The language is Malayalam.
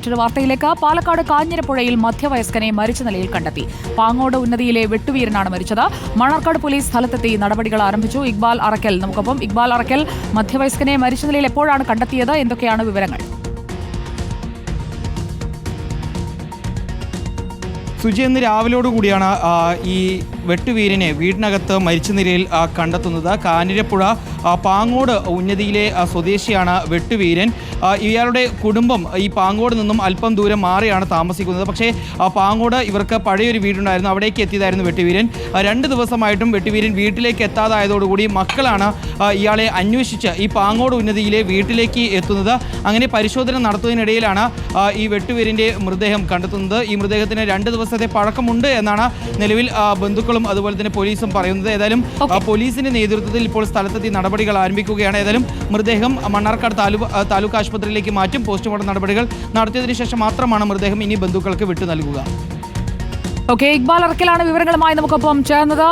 മറ്റൊരു വാർത്തയിലേക്ക്. പാലക്കാട് കാഞ്ഞിരപ്പുഴയിൽ മധ്യവയസ്കനെ മരിച്ച നിലയിൽ കണ്ടെത്തി. പാങ്ങോട് ഉന്നതിയിലെ വെട്ടുവീരനാണ് മരിച്ചത്. മണ്ണാർക്കാട് പോലീസ് സ്ഥലത്തെത്തി നടപടികൾ ആരംഭിച്ചു. ഇക്ബാൽ അറക്കൽ നമുക്കൊപ്പം. ഇക്ബാൽ അറക്കൽ, മധ്യവയസ്കനെ മരിച്ച നിലയിൽ എപ്പോഴാണ് കണ്ടെത്തിയത്? എന്തൊക്കെയാണ് വിവരങ്ങൾ? സുജി, ഇന്ന് രാവിലോടുകൂടിയാണ് ഈ വെട്ടുവീരനെ വീടിനകത്ത് മരിച്ച നിലയിൽ കണ്ടെത്തുന്നത്. കാഞ്ഞിരപ്പുഴ പാങ്ങോട് ഉന്നതിയിലെ സ്വദേശിയാണ് വെട്ടുവീരൻ. ഇയാളുടെ കുടുംബം ഈ പാങ്ങോട് നിന്നും അല്പം ദൂരം മാറിയാണ് താമസിക്കുന്നത്. പക്ഷേ പാങ്ങോട് ഇവർക്ക് പഴയൊരു വീടുണ്ടായിരുന്നു, അവിടേക്ക് എത്തിയതായിരുന്നു വെട്ടുവീരൻ. 2 ദിവസമായിട്ടും വെട്ടുവീരൻ വീട്ടിലേക്ക് എത്താതായതോടുകൂടി മക്കളാണ് ഇയാളെ അന്വേഷിച്ച് ഈ പാങ്ങോട് ഉന്നതിയിലെ വീട്ടിലേക്ക് എത്തുന്നത്. അങ്ങനെ പരിശോധന നടത്തുന്നതിനിടയിലാണ് ഈ വെട്ടുവീരൻ്റെ മൃതദേഹം കണ്ടെത്തുന്നത്. ഈ മൃതദേഹത്തിന് 2 ദിവസത്തെ പഴക്കമുണ്ട് എന്നാണ് നിലവിൽ ബന്ധുക്കളും അതുപോലെ തന്നെ പോലീസും പറയുന്നത്. ഏതായാലും പോലീസിന്റെ നേതൃത്വത്തിൽ ഇപ്പോൾ സ്ഥലത്തെത്തി നടപടികൾ ആരംഭിക്കുകയാണ്. ഏതായാലും മൃതദേഹം മണ്ണാർക്കാട് താലൂക്ക് ആശുപത്രിയിലേക്ക് മാറ്റും. പോസ്റ്റ്മോർട്ടം നടപടികൾ നടത്തിയതിനു ശേഷം മാത്രമാണ് മൃതദേഹം ഇനി ബന്ധുക്കൾക്ക് വിട്ടു നൽകുക. ഇക്ബാൽ അറക്കലാണ് വിവരങ്ങളുമായി നമുക്കൊപ്പം ചേർന്നത്.